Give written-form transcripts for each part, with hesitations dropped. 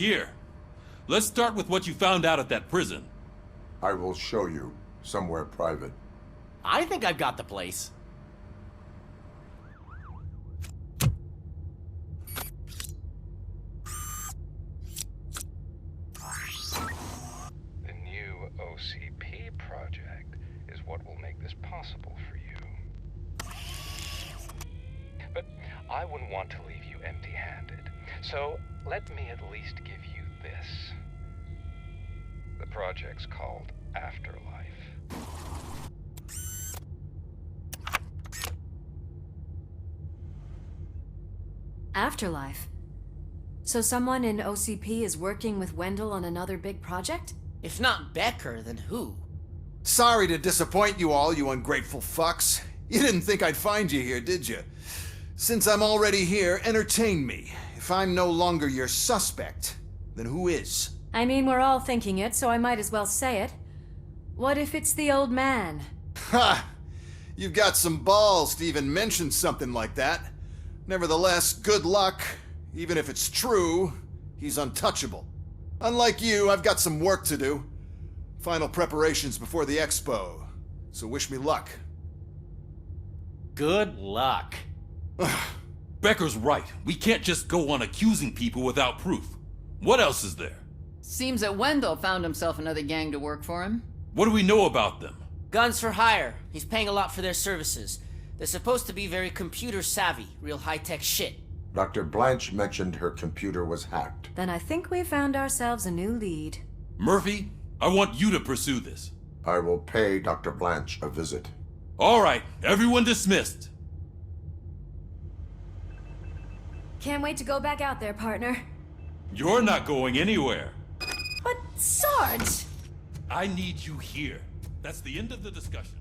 Here, let's start with what you found out at that prison. I will show you somewhere private. I think I've got the place. The new OCP project is what will make this possible for you. But I wouldn't want to leave you empty-handed, so let me at least give you this. The project's called Afterlife. Afterlife? So someone in OCP is working with Wendell on another big project? If not Becker, then who? Sorry to disappoint you all, you ungrateful fucks. You didn't think I'd find you here, did you? Since I'm already here, entertain me. If I'm no longer your suspect, then who is? I mean, we're all thinking it, so I might as well say it. What if it's the old man? Ha! You've got some balls to even mention something like that. Nevertheless, good luck. Even if it's true, he's untouchable. Unlike you, I've got some work to do. Final preparations before the expo. So wish me luck. Good luck. Becker's right. We can't just go on accusing people without proof. What else is there? Seems that Wendell found himself another gang to work for him. What do we know about them? Guns for hire. He's paying a lot for their services. They're supposed to be very computer savvy, real high-tech shit. Dr. Blanche mentioned her computer was hacked. Then I think we found ourselves a new lead. Murphy, I want you to pursue this. I will pay Dr. Blanche a visit. All right, everyone dismissed. Can't wait to go back out there, partner. You're not going anywhere. But Sarge! I need you here. That's the end of the discussion.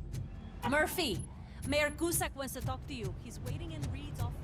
Murphy, Mayor Cusack wants to talk to you. He's waiting in Reed's office.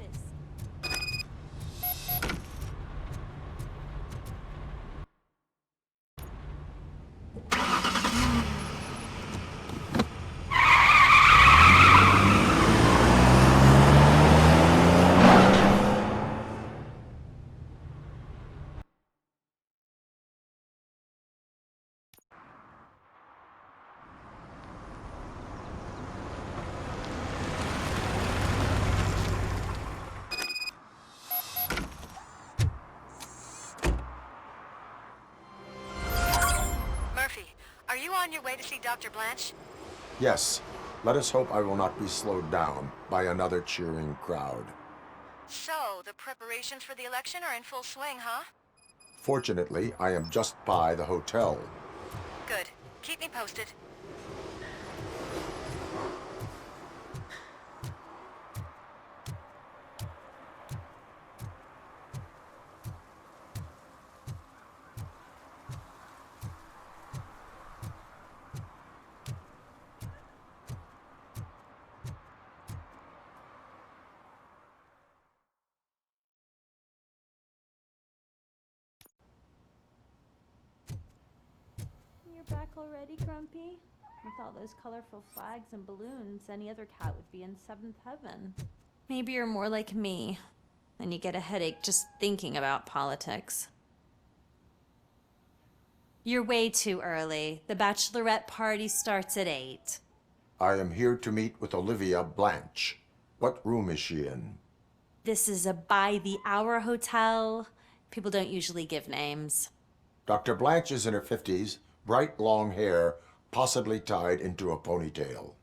Are you on your way to see Dr. Blanche? Yes. Let us hope I will not be slowed down by another cheering crowd. So, the preparations for the election are in full swing, huh? Fortunately, I am just by the hotel. Good. Keep me posted. You're back already, Grumpy? With all those colorful flags and balloons, any other cat would be in seventh heaven. Maybe you're more like me, and you get a headache just thinking about politics. You're way too early. The bachelorette party starts at 8. I am here to meet with Olivia Blanche. What room is she in? This is a by-the-hour hotel. People don't usually give names. Dr. Blanche is in her 50s, bright long hair, possibly tied into a ponytail.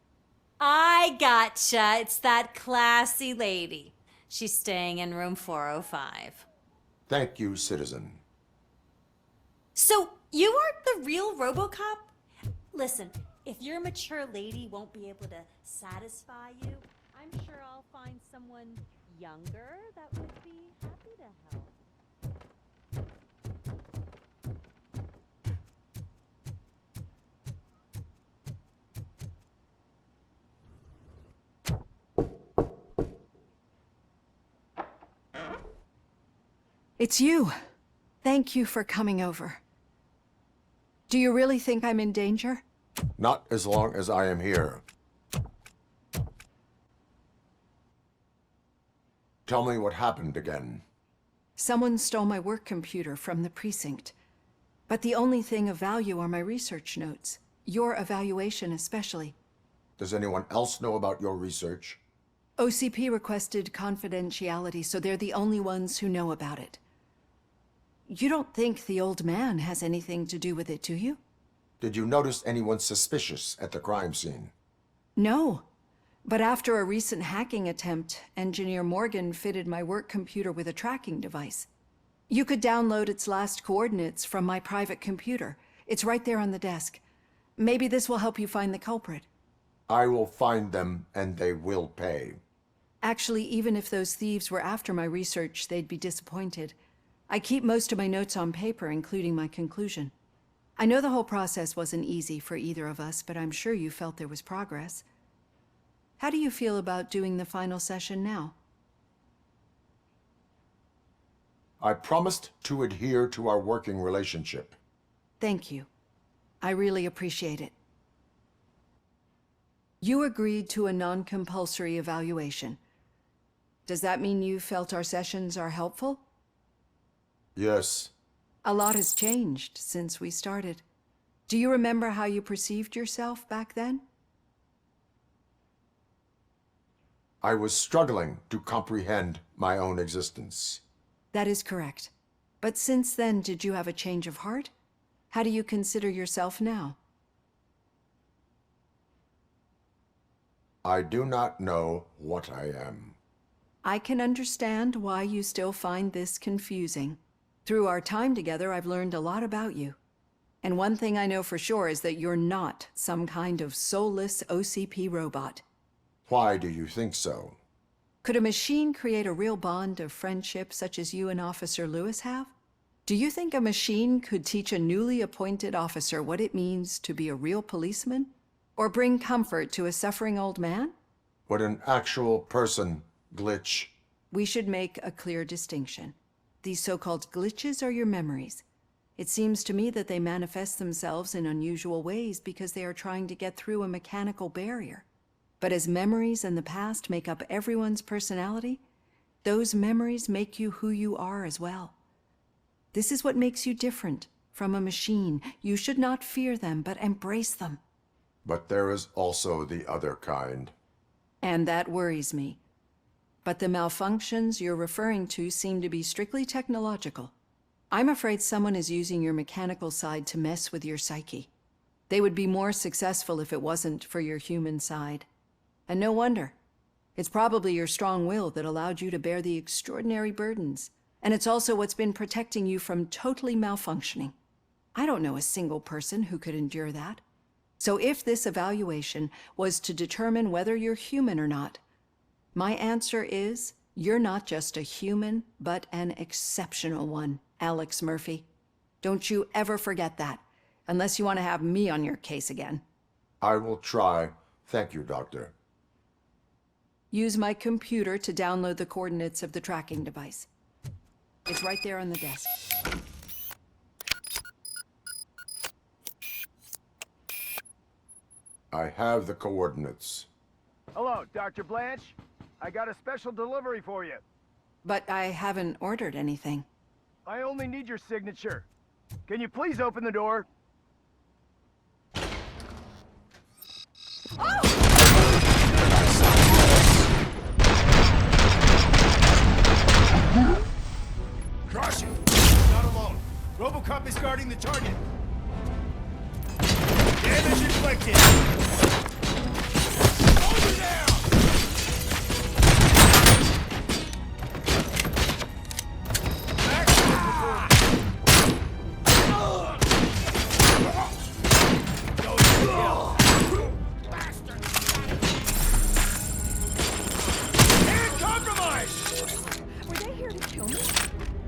I gotcha. It's that classy lady. She's staying in room 405. Thank you, citizen. So, you aren't the real Robocop? Listen, if your mature lady won't be able to satisfy you, I'm sure I'll find someone younger that would be happy to help. It's you. Thank you for coming over. Do you really think I'm in danger? Not as long as I am here. Tell me what happened again. Someone stole my work computer from the precinct. But the only thing of value are my research notes. Your evaluation especially. Does anyone else know about your research? OCP requested confidentiality, so they're the only ones who know about it. You don't think the old man has anything to do with it, do you? Did you notice anyone suspicious at the crime scene? No. But after a recent hacking attempt, Engineer Morgan fitted my work computer with a tracking device. You could download its last coordinates from my private computer. It's right there on the desk. Maybe this will help you find the culprit. I will find them, and they will pay. Actually, even if those thieves were after my research, they'd be disappointed. I keep most of my notes on paper, including my conclusion. I know the whole process wasn't easy for either of us, but I'm sure you felt there was progress. How do you feel about doing the final session now? I promised to adhere to our working relationship. Thank you. I really appreciate it. You agreed to a non-compulsory evaluation. Does that mean you felt our sessions are helpful? Yes. A lot has changed since we started. Do you remember how you perceived yourself back then? I was struggling to comprehend my own existence. That is correct. But since then, did you have a change of heart? How do you consider yourself now? I do not know what I am. I can understand why you still find this confusing. Through our time together, I've learned a lot about you. And one thing I know for sure is that you're not some kind of soulless OCP robot. Why do you think so? Could a machine create a real bond of friendship such as you and Officer Lewis have? Do you think a machine could teach a newly appointed officer what it means to be a real policeman? Or bring comfort to a suffering old man? Would an actual person glitch? We should make a clear distinction. These so-called glitches are your memories. It seems to me that they manifest themselves in unusual ways because they are trying to get through a mechanical barrier. But as memories in the past make up everyone's personality, those memories make you who you are as well. This is what makes you different from a machine. You should not fear them, but embrace them. But there is also the other kind. And that worries me. But the malfunctions you're referring to seem to be strictly technological. I'm afraid someone is using your mechanical side to mess with your psyche. They would be more successful if it wasn't for your human side. And no wonder. It's probably your strong will that allowed you to bear the extraordinary burdens. And it's also what's been protecting you from totally malfunctioning. I don't know a single person who could endure that. So if this evaluation was to determine whether you're human or not, my answer is you're not just a human, but an exceptional one, Alex Murphy. Don't you ever forget that, unless you want to have me on your case again. I will try. Thank you, Doctor. Use my computer to download the coordinates of the tracking device. It's right there on the desk. I have the coordinates. Hello, Dr. Blanche. I got a special delivery for you. But I haven't ordered anything. I only need your signature. Can you please open the door? Caution! Not alone. Robocop is guarding the target. Damage inflicted. Hold it down!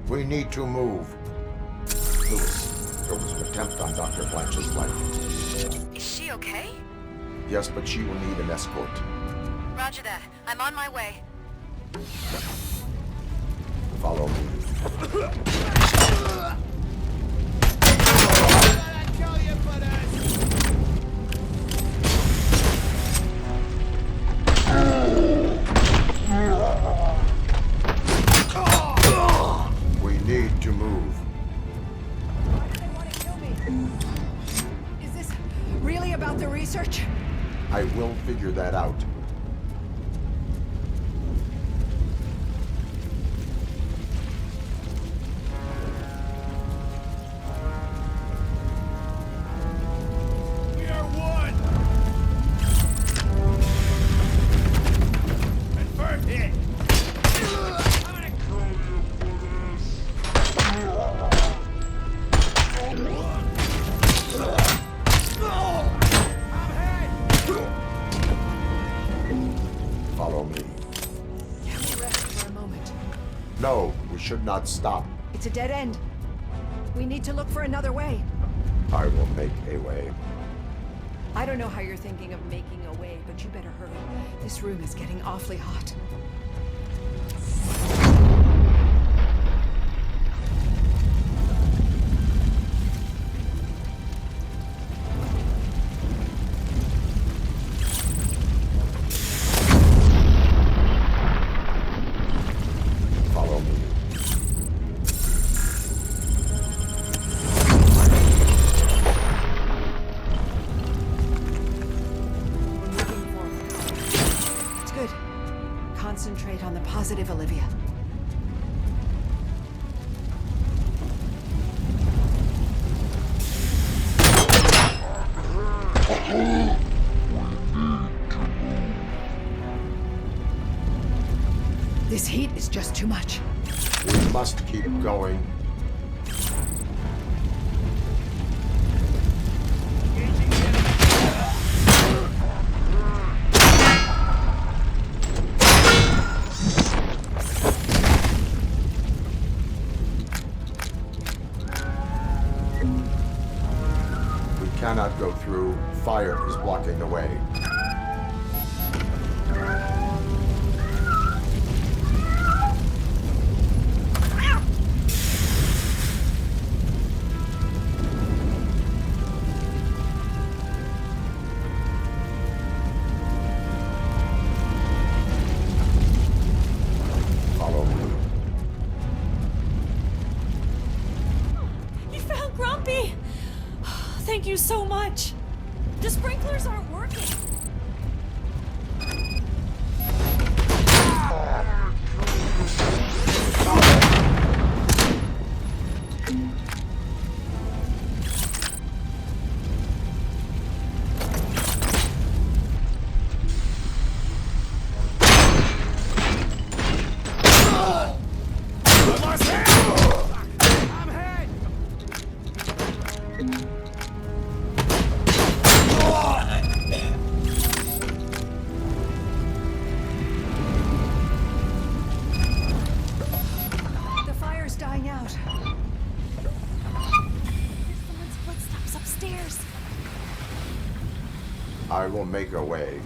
We need to move. Lewis, there was an attempt on Dr. Blanche's life. Is she okay? Yes, but she will need an escort. Roger that. I'm on my way. Follow me. I will figure that out. We are one! Confirmed hit! Follow me. Can we rest for a moment? No, we should not stop. It's a dead end. We need to look for another way. I will make a way. I don't know how you're thinking of making a way, but you better hurry. This room is getting awfully hot. Follow me. We're moving forward. It's good. Concentrate on the positive, Olivia. This heat is just too much. We must keep going. We cannot go through. Fire is blocking the way. Follow me. You found Grumpy! Thank you so much. The sprinklers aren't working. I'm hit! The fire's dying out. There's someone's footsteps upstairs. I will make a way.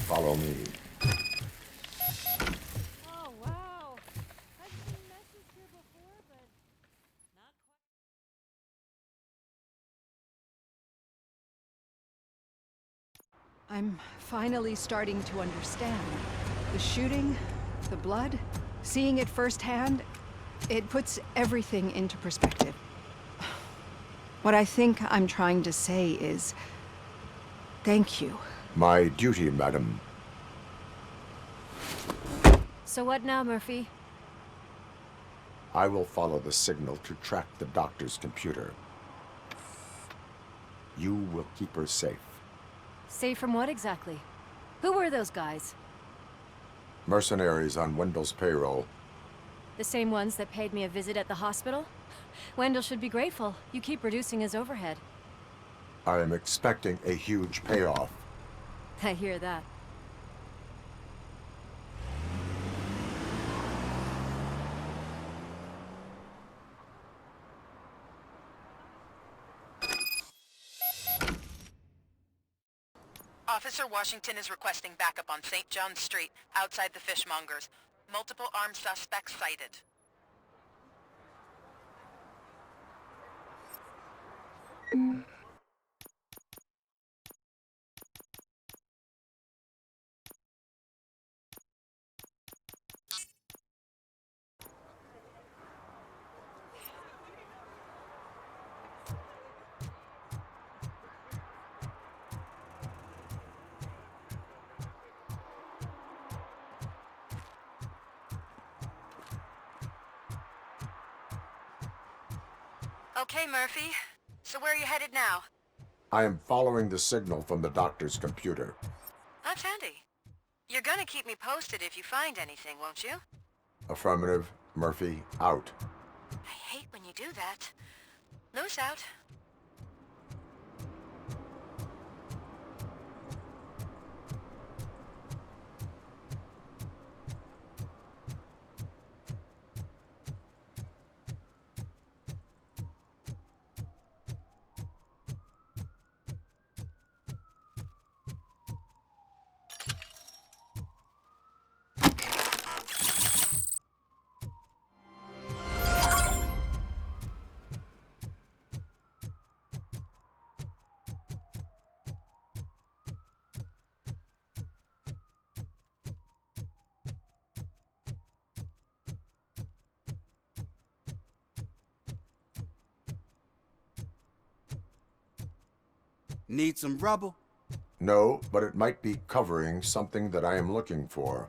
Follow me. Oh, wow. I've seen messes here before, but not quite. I'm finally starting to understand. The shooting, the blood, seeing it firsthand, it puts everything into perspective. What I think I'm trying to say is, thank you. My duty, madam. So what now, Murphy? I will follow the signal to track the doctor's computer. You will keep her safe. Safe from what exactly? Who were those guys? Mercenaries on Wendell's payroll. The same ones that paid me a visit at the hospital? Wendell should be grateful. You keep reducing his overhead. I am expecting a huge payoff. I hear that. Officer Washington is requesting backup on St. John's Street, outside the fishmongers. Multiple armed suspects sighted. Okay, Murphy. So where are you headed now? I am following the signal from the doctor's computer. That's handy. You're gonna keep me posted if you find anything, won't you? Affirmative. Murphy, out. I hate when you do that. Loose out. Need some rubble? No, but it might be covering something that I am looking for.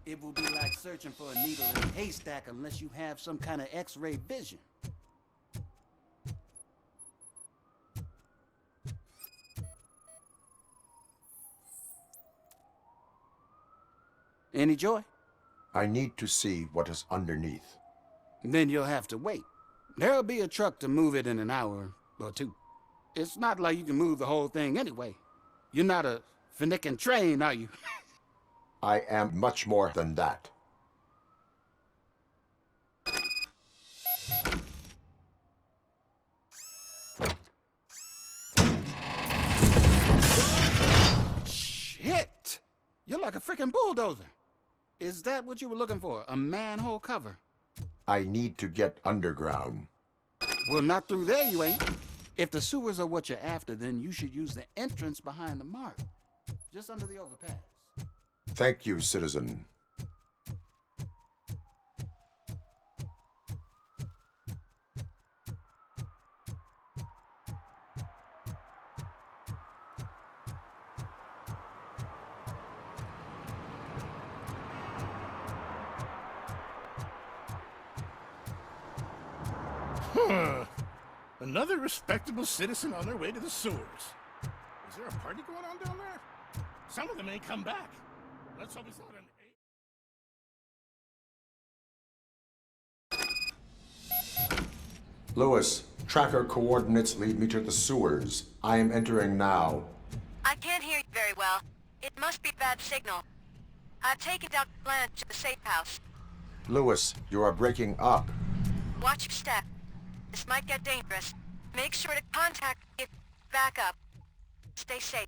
It will be like searching for a needle in a haystack unless you have some kind of X-ray vision. Any joy? I need to see what is underneath. Then you'll have to wait. There'll be a truck to move it in an hour or two. It's not like you can move the whole thing anyway. You're not a finicking train, are you? I am much more than that. Shit! You're like a freaking bulldozer. Is that what you were looking for? A manhole cover? I need to get underground. Well, not through there, you ain't. If the sewers are what you're after, then you should use the entrance behind the mark. Just under the overpass. Thank you, citizen. Huh. Another respectable citizen on their way to the sewers. Is there a party going on down there? Some of them ain't come back. Let's hope it's not an... Lewis, tracker coordinates lead me to the sewers. I am entering now. I can't hear you very well. It must be bad signal. I've taken down Blanche to the safe house. Lewis, you are breaking up. Watch your step. This might get dangerous. Make sure to contact me if back up. Stay safe.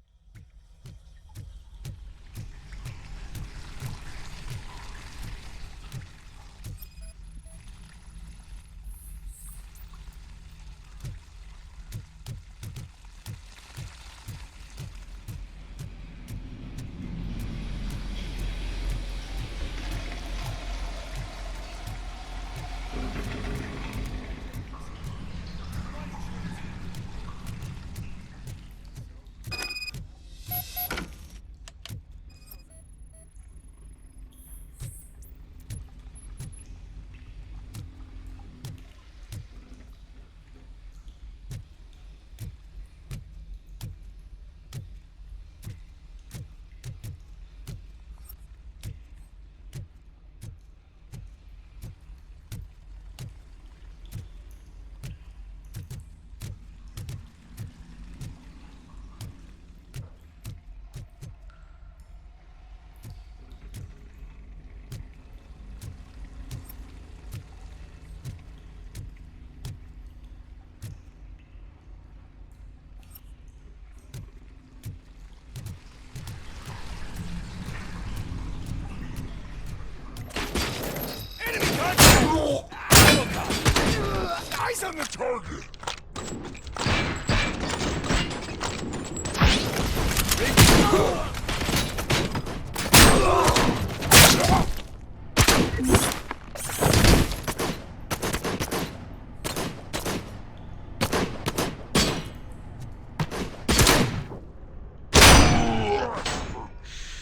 Eyes on the target!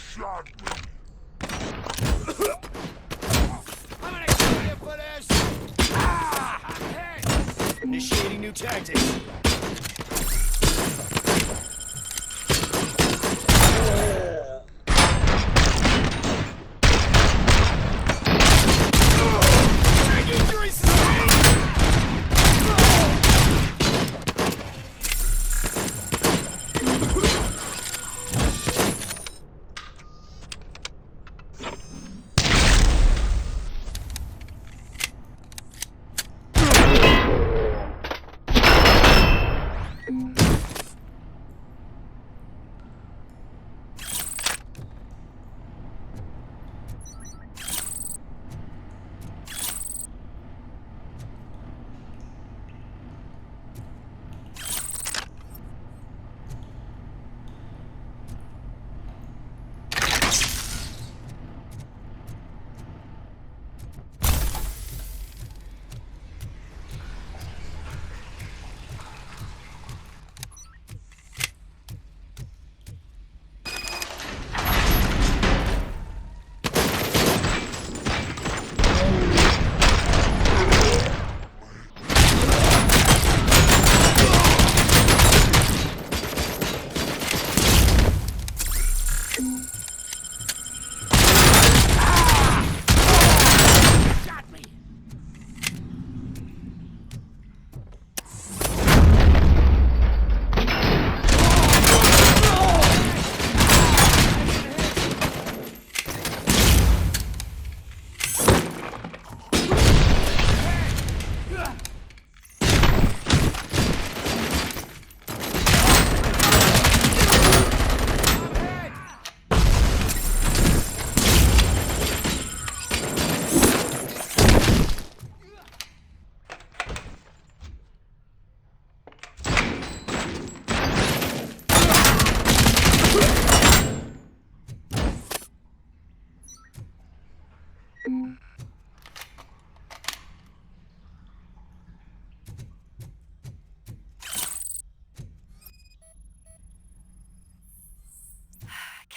Shot me. I'm gonna kill you for this! Initiating new tactics.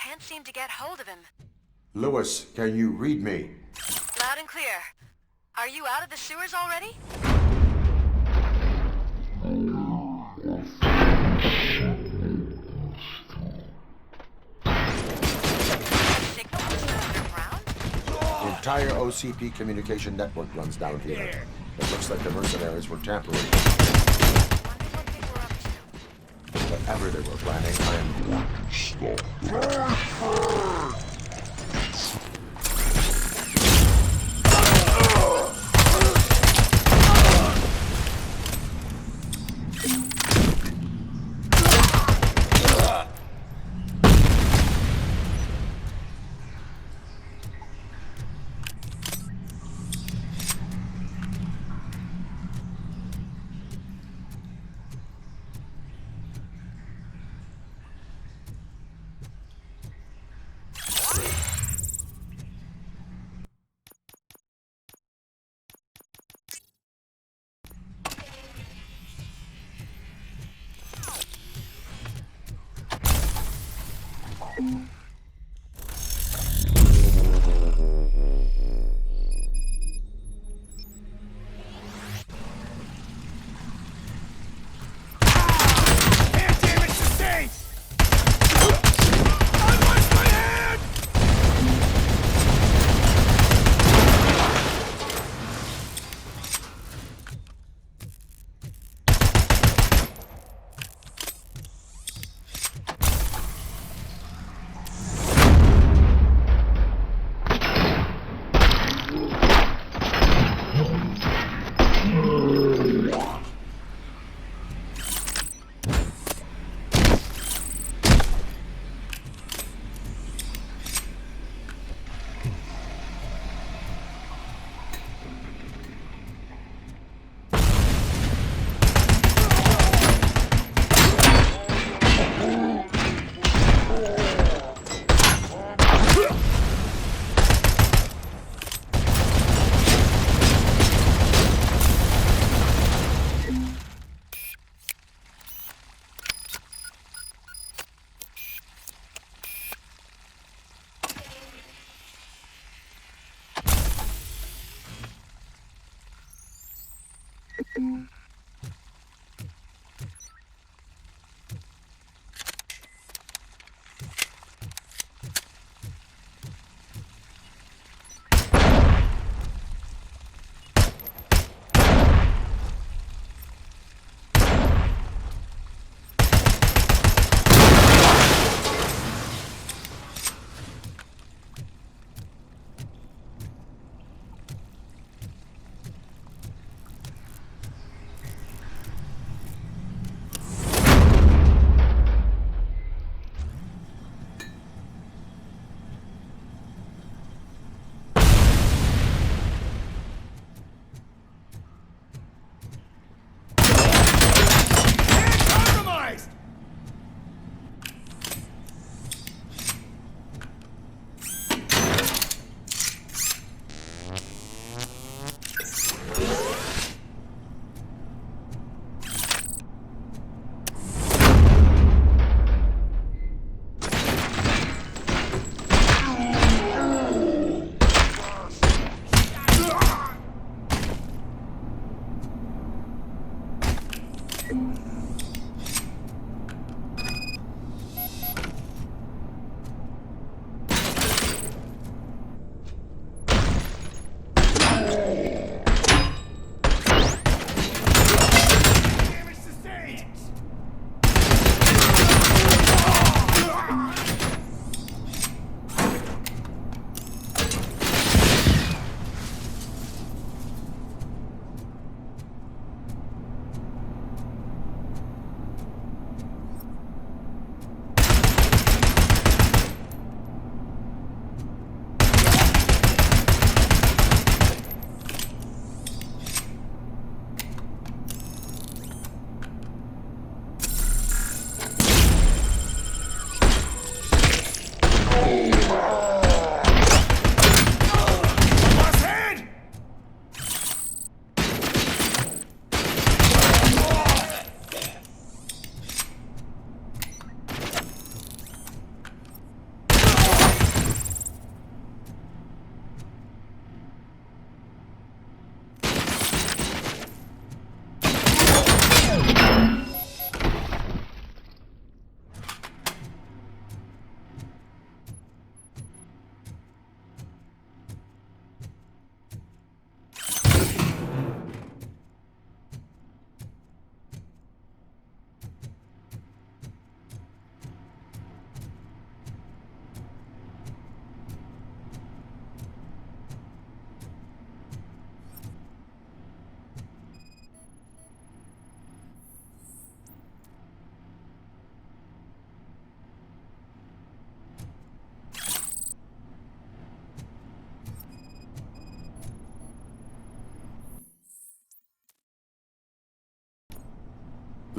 Can't seem to get hold of him. Lewis, can you read me? Loud and clear. Are you out of the sewers already? Signal was underground? The entire OCP communication network runs down here. It looks like the mercenaries were tampering. Whatever they were planning, I am going to stop.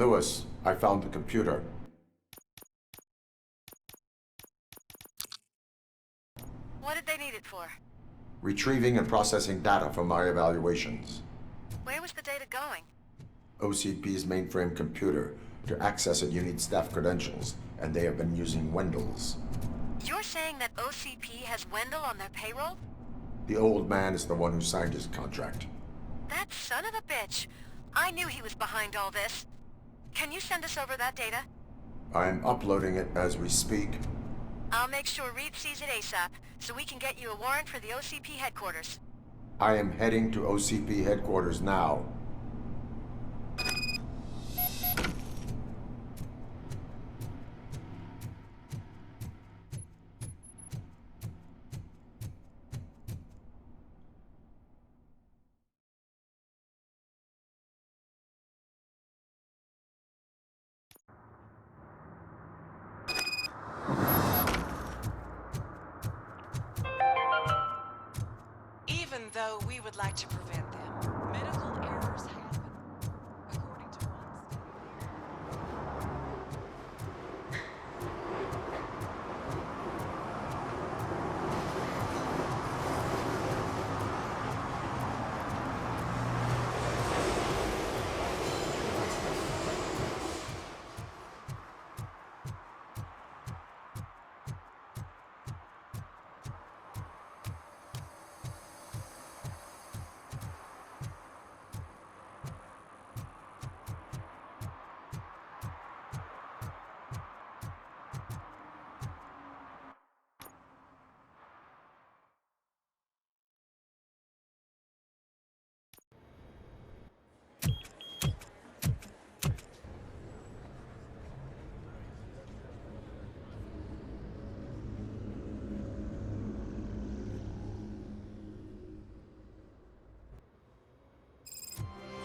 Lewis, I found the computer. What did they need it for? Retrieving and processing data from my evaluations. Where was the data going? OCP's mainframe computer. To access it, you need staff credentials, and they have been using Wendell's. You're saying that OCP has Wendell on their payroll? The old man is the one who signed his contract. That son of a bitch. I knew he was behind all this. Can you send us over that data? I'm uploading it as we speak. I'll make sure Reed sees it ASAP, so we can get you a warrant for the OCP headquarters. I am heading to OCP headquarters now. Even though we would like to prevent them, medical errors happen. According to one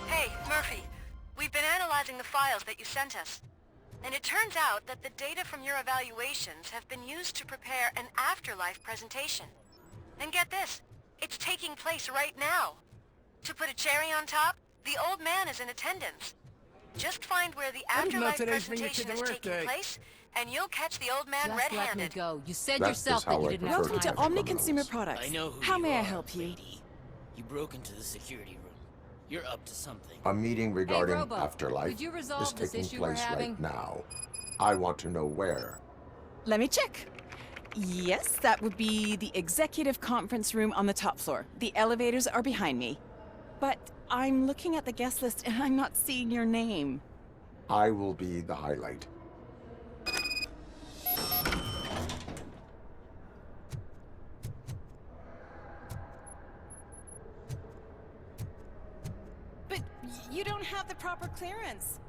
Hey, Murphy. We've been analyzing the files that you sent us. And it turns out that the data from your evaluations have been used to prepare an afterlife presentation. And get this, it's taking place right now. To put a cherry on top, the old man is in attendance. Just find where the afterlife presentation is taking place, and you'll catch the old man Just let me red-handed. go. You said That yourself is that how you I didn't prefer have to time. handle for Omni criminals. Consumer Products. I know who How you may I are, help you? lady. You broke into the security room. You're up to something. A meeting regarding Robo, afterlife could you is resolve this taking issue we're place having? right now. I want to know where. Let me check. Yes, that would be the executive conference room on the top floor. The elevators are behind me. But I'm looking at the guest list and I'm not seeing your name. I will be the highlight. But you don't have the proper clearance.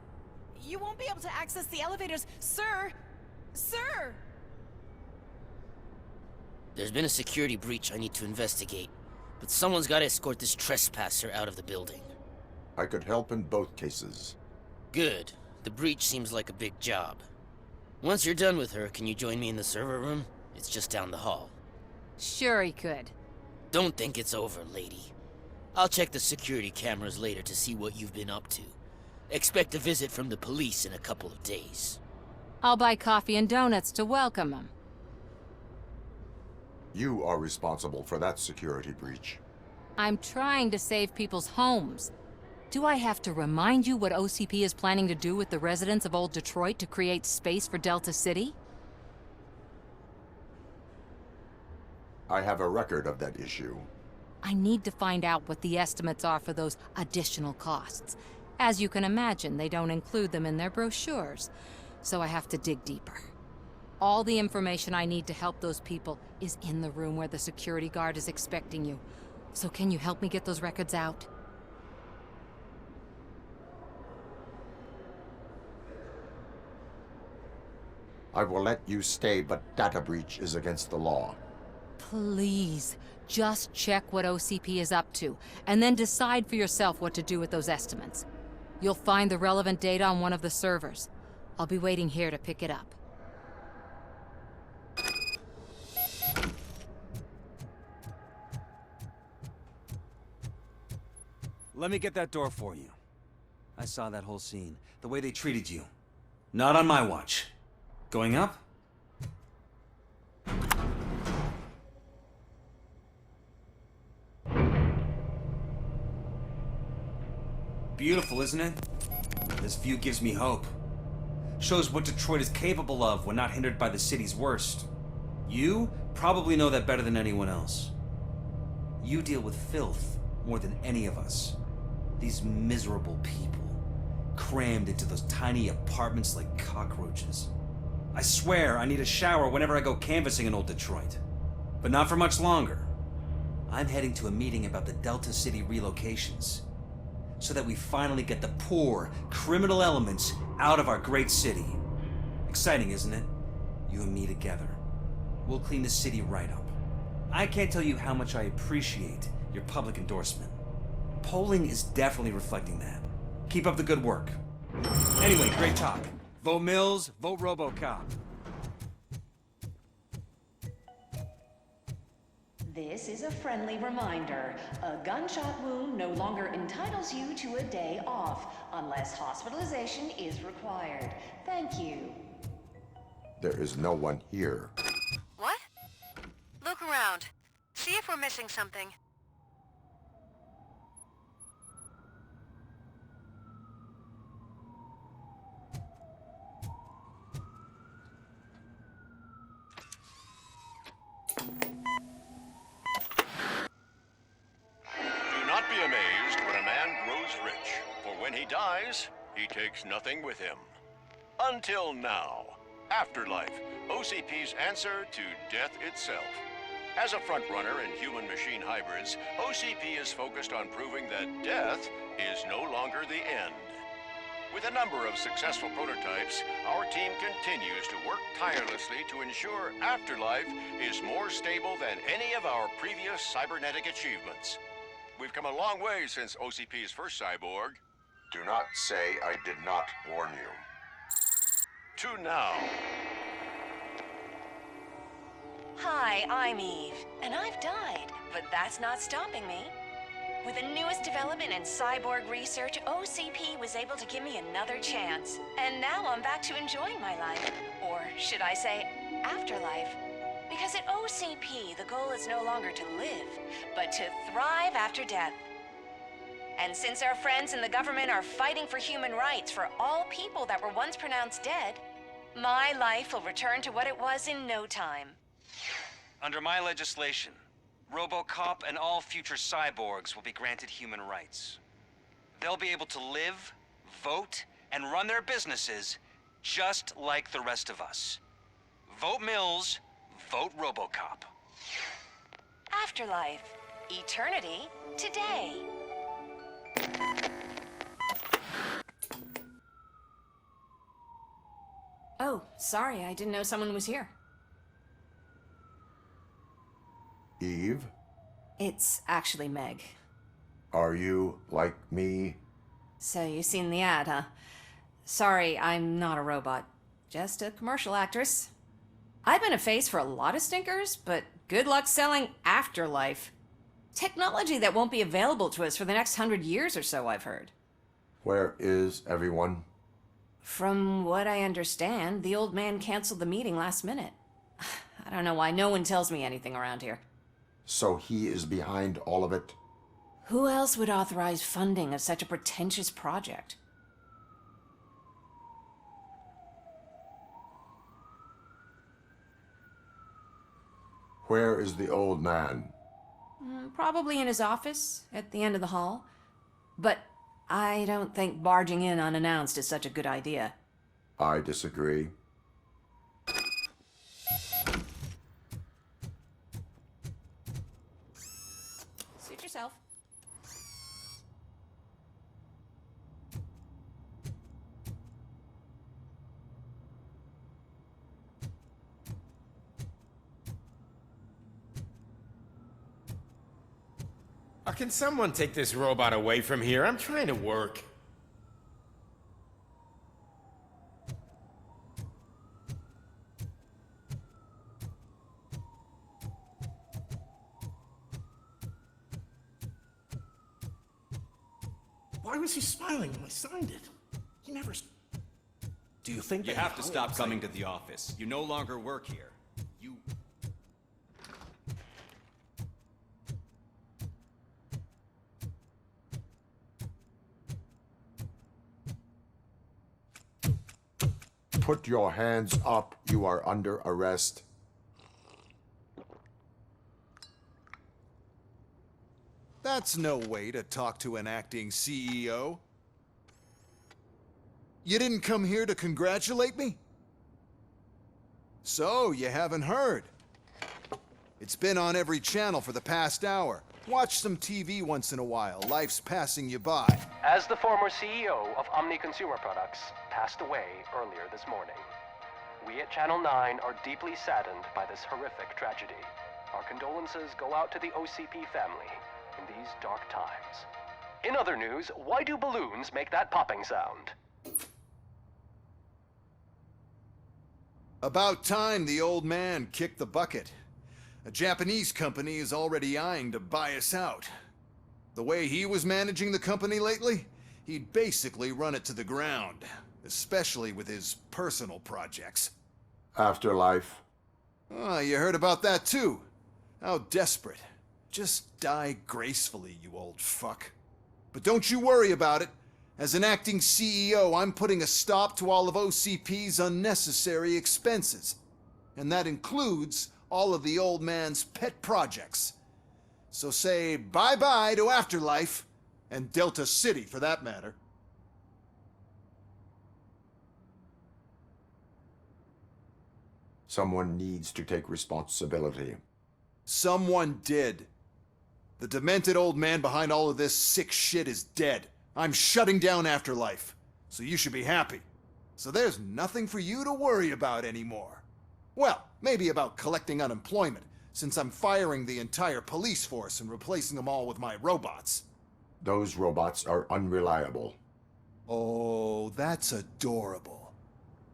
You won't be able to access the elevators. Sir! Sir! There's been a security breach I need to investigate, but someone's got to escort this trespasser out of the building. I could help in both cases. Good. The breach seems like a big job. Once you're done with her, can you join me in the server room? It's just down the hall. Sure he could. Don't think it's over, lady. I'll check the security cameras later to see what you've been up to. Expect a visit from the police in a couple of days. I'll buy coffee and donuts to welcome him. You are responsible for that security breach. I'm trying to save people's homes. Do I have to remind you what OCP is planning to do with the residents of Old Detroit to create space for Delta City? I have a record of that issue. I need to find out what the estimates are for those additional costs. As you can imagine, they don't include them in their brochures, so I have to dig deeper. All the information I need to help those people is in the room where the security guard is expecting you. So can you help me get those records out? I will let you stay, but data breach is against the law. Please, just check what OCP is up to, and then decide for yourself what to do with those estimates. You'll find the relevant data on one of the servers. I'll be waiting here to pick it up. Let me get that door for you. I saw that whole scene. The way they treated you. Not on my watch. Going up? Beautiful, isn't it? This view gives me hope. Shows what Detroit is capable of when not hindered by the city's worst. You probably know that better than anyone else. You deal with filth more than any of us. These miserable people, crammed into those tiny apartments like cockroaches. I swear I need a shower whenever I go canvassing in old Detroit. But not for much longer. I'm heading to a meeting about the Delta City relocations, so that we finally get the poor, criminal elements out of our great city. Exciting, isn't it? You and me together. We'll clean the city right up. I can't tell you how much I appreciate your public endorsement. Polling is definitely reflecting that. Keep up the good work. Anyway, great talk. Vote Mills, vote Robocop. This is a friendly reminder. A gunshot wound no longer entitles you to a day off, unless hospitalization is required. Thank you. There is no one here. What? Look around. See if we're missing something. Do not be amazed when a man grows rich, for when he dies, he takes nothing with him. Until now. Afterlife, OCP's answer to death itself. As a frontrunner in human-machine hybrids, OCP is focused on proving that death is no longer the end. With a number of successful prototypes, our team continues to work tirelessly to ensure Afterlife is more stable than any of our previous cybernetic achievements. We've come a long way since OCP's first cyborg. Do not say I did not warn you. To now. Hi, I'm Eve, and I've died, but that's not stopping me. With the newest development in cyborg research, OCP was able to give me another chance. And now I'm back to enjoying my life. Or should I say, afterlife. Because at OCP, the goal is no longer to live, but to thrive after death. And since our friends in the government are fighting for human rights for all people that were once pronounced dead, my life will return to what it was in no time. Under my legislation, Robocop and all future cyborgs will be granted human rights. They'll be able to live, vote, and run their businesses just like the rest of us. Vote Mills, vote Robocop. Afterlife. Eternity. Today. Oh, sorry, I didn't know someone was here. Eve, It's actually Meg. are you like me? So you've seen the ad, huh? Sorry, I'm not a robot. Just a commercial actress. I've been a face for a lot of stinkers, but good luck selling Afterlife. Technology that won't be available to us for the next 100 years or so, I've heard. Where is everyone? From what I understand, the old man canceled the meeting last minute. I don't know why no one tells me anything around here. So he is behind all of it? Who else would authorize funding of such a pretentious project? Where is the old man? Probably in his office, at the end of the hall. But I don't think barging in unannounced is such a good idea. I disagree. Suit yourself. Can someone take this robot away from here? I'm trying to work. Why was he smiling when I signed it? He never... Do you think You that have to he stop hung coming it? to the office. You no longer work here. You... Put your hands up. You are under arrest. That's no way to talk to an acting CEO. You didn't come here to congratulate me? So, you haven't heard. It's been on every channel for the past hour. Watch some TV once in a while. Life's passing you by. As the former CEO of Omni Consumer Products passed away earlier this morning, we at Channel 9 are deeply saddened by this horrific tragedy. Our condolences go out to the OCP family in these dark times. In other news, why do balloons make that popping sound? About time the old man kicked the bucket. A Japanese company is already eyeing to buy us out. The way he was managing the company lately, he'd basically run it to the ground, especially with his personal projects. Afterlife. Oh, you heard about that too. How desperate. Just die gracefully, you old fuck. But don't you worry about it. As an acting CEO, I'm putting a stop to all of OCP's unnecessary expenses. And that includes all of the old man's pet projects. So say bye-bye to Afterlife, and Delta City for that matter. Someone needs to take responsibility. Someone did. The demented old man behind all of this sick shit is dead. I'm shutting down Afterlife, so you should be happy. So there's nothing for you to worry about anymore. Well, maybe about collecting unemployment, since I'm firing the entire police force and replacing them all with my robots. Those robots are unreliable. Oh, that's adorable.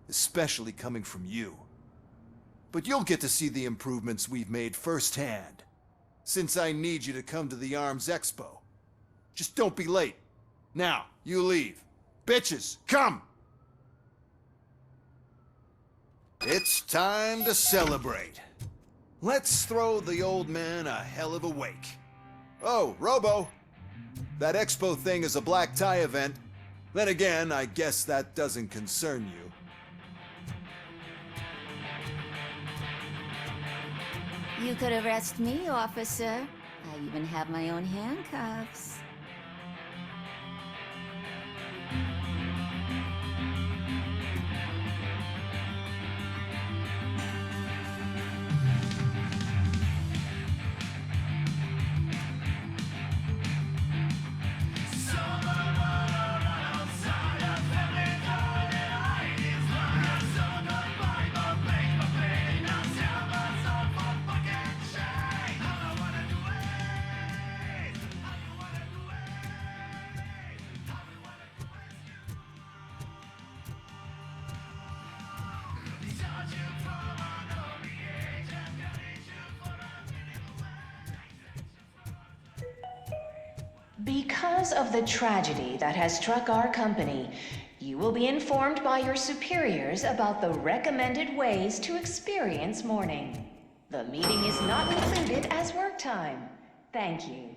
Especially coming from you. But you'll get to see the improvements we've made firsthand, since I need you to come to the ARMS Expo. Just don't be late. Now, you leave. Bitches, come! It's time to celebrate. Let's throw the old man a hell of a wake. Oh, Robo! That expo thing is a black tie event. Then again, I guess that doesn't concern you. You could arrest me, officer. I even have my own handcuffs. Because of the tragedy that has struck our company, you will be informed by your superiors about the recommended ways to experience mourning. The meeting is not included as work time. Thank you.